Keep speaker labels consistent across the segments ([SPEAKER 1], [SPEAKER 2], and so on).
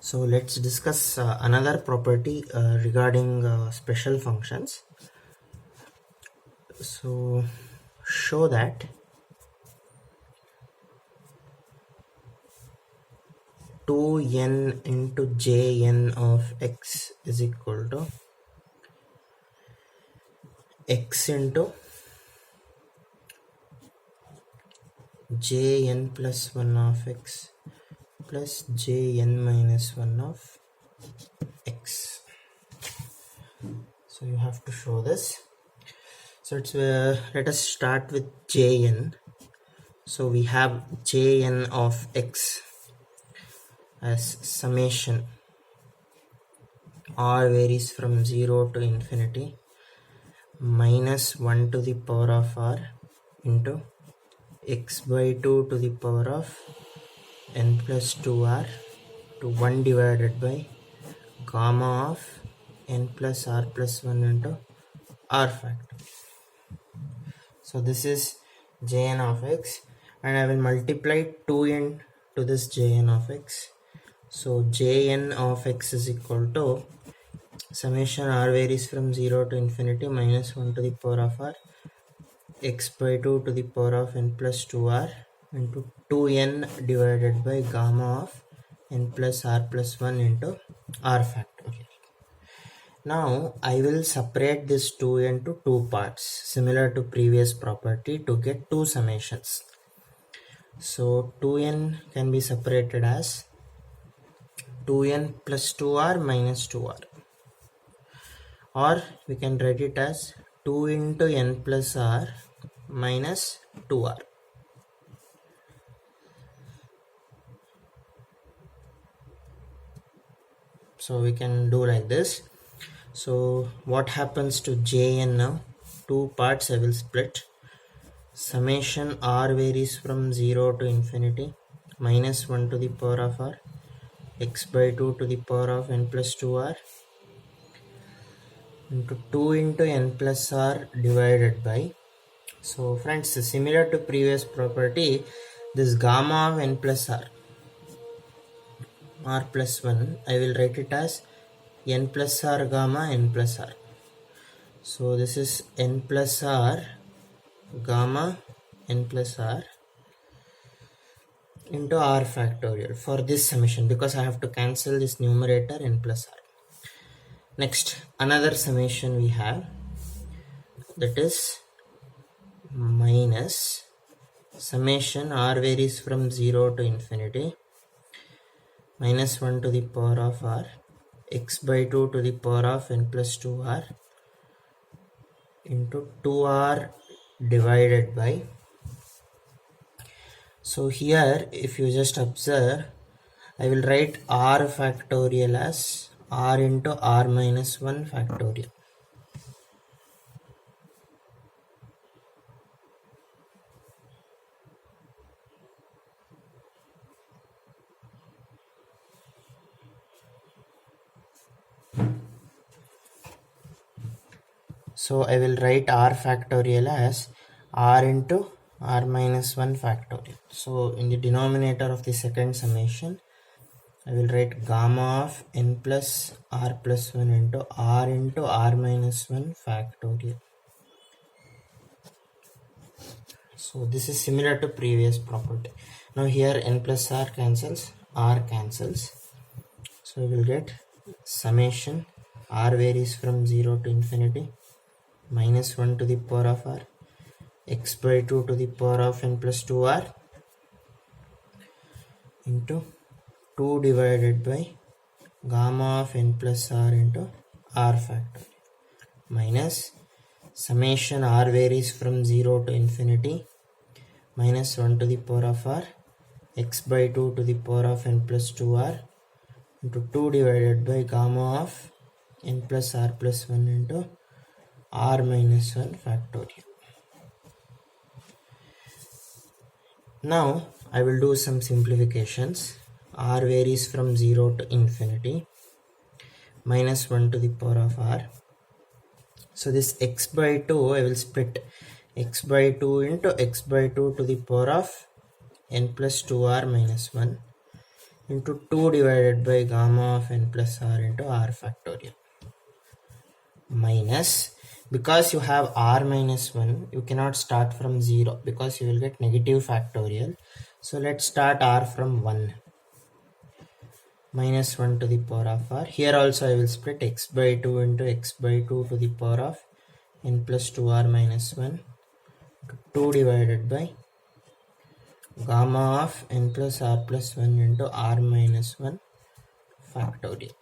[SPEAKER 1] So let's discuss another property regarding special functions. So show that two n into jn of x is equal to x into jn plus 1 of x plus jn minus 1 of x. So you have to show this. So let us start with jn. So we have jn of x as summation r varies from 0 to infinity minus 1 to the power of r into x by 2 to the power of n plus 2r to 1 divided by gamma of n plus r plus 1 into r factor. So this is jn of x, and I will multiply 2n to this jn of x. So jn of x is equal to summation r varies from 0 to infinity minus 1 to the power of r x by 2 to the power of n plus 2r into 2n divided by gamma of n plus r plus 1 into r factorial. Now I will separate this 2n to two parts similar to previous property to get two summations. So 2n can be separated as 2n plus 2r minus 2r, or we can write it as 2 into n plus r minus 2r. So we can do like this. So what happens to jn now? Two parts I will split. Summation r varies from 0 to infinity minus 1 to the power of r x by 2 to the power of n plus 2r into 2 into n plus r divided by, so friends, similar to previous property, this gamma of n plus r plus 1, I will write it as n plus r gamma n plus r. So this is n plus r gamma n plus r into r factorial for this summation, because I have to cancel this numerator n plus r. Next, another summation we have, that is minus summation r varies from 0 to infinity minus 1 to the power of r x by 2 to the power of n plus 2r into 2r divided by, so here if you just observe, I will write r factorial as r into r minus 1 factorial. So I will write r factorial as r into r minus 1 factorial. So in the denominator of the second summation, I will write gamma of n plus r plus 1 into r minus 1 factorial. So this is similar to previous property. Now here n plus r cancels, r cancels. So we will get summation r varies from 0 to infinity minus 1 to the power of r x by 2 to the power of n plus 2r into 2 divided by gamma of n plus r into r factorial minus summation r varies from 0 to infinity minus 1 to the power of r x by 2 to the power of n plus 2r into 2 divided by gamma of n plus r plus 1 into r minus 1 factorial. Now I will do some simplifications. R varies from 0 to infinity minus 1 to the power of r. So this x by 2 I will split x by 2 into x by 2 to the power of n plus 2r minus 1 into 2 divided by gamma of n plus r into r factorial minus, because you have r minus 1, you cannot start from 0 because you will get negative factorial. So let's start r from 1, minus 1 to the power of r. Here also I will split x by 2 into x by 2 to the power of n plus 2r minus 1, 2 divided by gamma of n plus r plus 1 into r minus 1 factorial.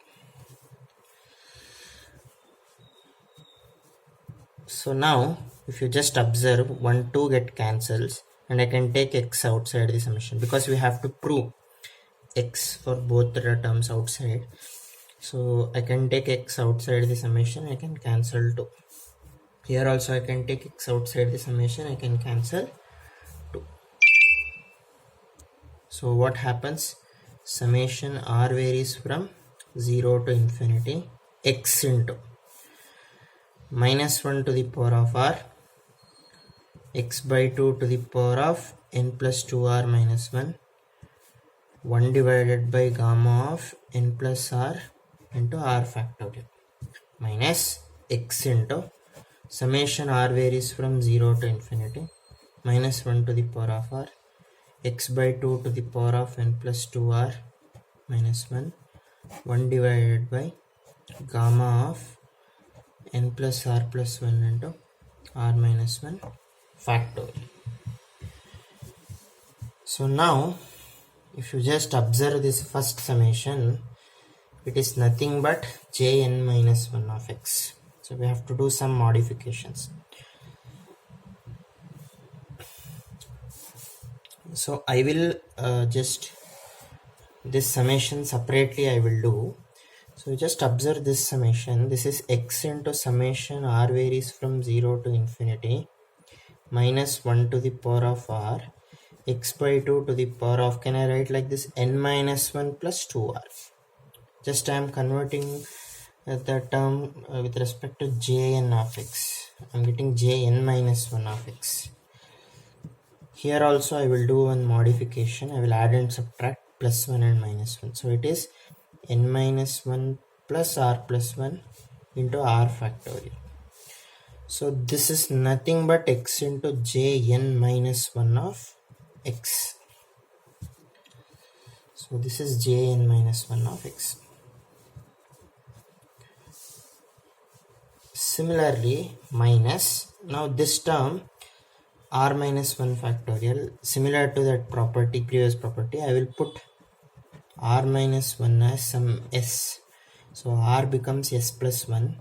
[SPEAKER 1] So now if you just observe, 1 2 get cancels and I can take x outside the summation because we have to prove x for both the terms outside. So I can take x outside the summation, I can cancel 2. Here also I can take x outside the summation, I can cancel 2. So what happens? Summation r varies from 0 to infinity, x into minus 1 to the power of r, x by 2 to the power of n plus 2r minus 1, 1 divided by gamma of n plus r into r factorial minus x into summation r varies from 0 to infinity, minus 1 to the power of r, x by 2 to the power of n plus 2r minus 1, 1 divided by gamma of n plus r plus 1 into r minus 1 factorial. So now if you just observe this first summation, it is nothing but jn minus 1 of x. So we have to do some modifications. So I will just this summation separately I will do. So just observe this summation. This is x into summation r varies from 0 to infinity, minus 1 to the power of r, x by 2 to the power of, can I write like this, n minus 1 plus 2r. Just I am converting the term with respect to jn of x. I am getting jn minus 1 of x. Here also I will do one modification. I will add and subtract plus 1 and minus 1. So it is n minus 1 plus r plus 1 into r factorial. So this is nothing but x into jn minus 1 of x. So this is jn minus 1 of x. Similarly, minus, now this term r minus 1 factorial, similar to that property, previous property, I will put r minus 1 as some s. So r becomes s plus 1.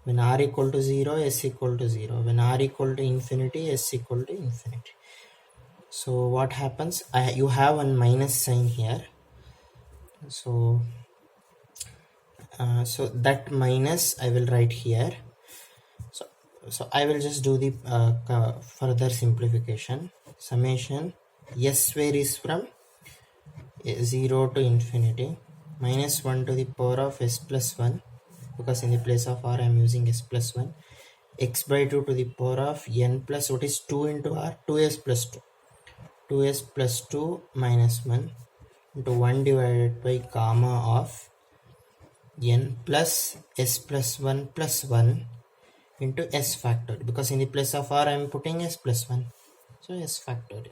[SPEAKER 1] When r equal to 0, s equal to 0. When r equal to infinity, s equal to infinity. So what happens? You have one minus sign here. So that minus I will write here. So I will just do the further simplification. Summation s varies from 0 to infinity, minus 1 to the power of s plus 1, because in the place of r I am using s plus 1, x by 2 to the power of n plus, what is 2 into r, 2s plus 2, 2s plus 2 minus 1 into 1 divided by gamma of n plus s plus 1 plus 1 into s factorial, because in the place of r I am putting s plus 1, so s factorial.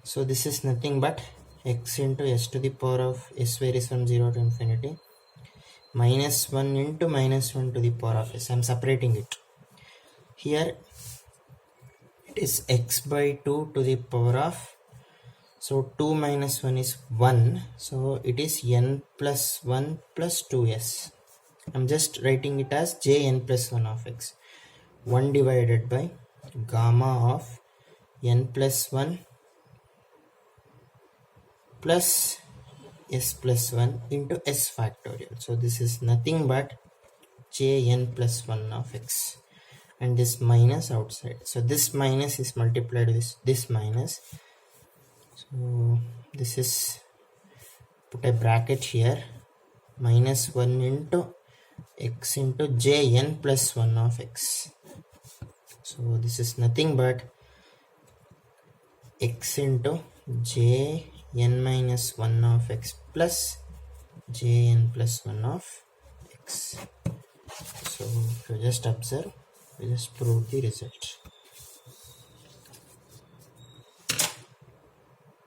[SPEAKER 1] So this is nothing but x into s to the power of s varies from 0 to infinity, minus 1 into minus 1 to the power of s. I am separating it. Here it is x by 2 to the power of, so 2 minus 1 is 1, so it is n plus 1 plus 2s. I'm just writing it as jn plus 1 of x, 1 divided by gamma of n plus 1 plus s plus 1 into s factorial. So this is nothing but jn plus 1 of x, and this minus outside. So this minus is multiplied with this minus. So this is, put a bracket here, minus 1 into x into jn plus 1 of x. So this is nothing but x into jn n minus 1 of x plus jn plus 1 of x. So if you just observe, we just prove the result.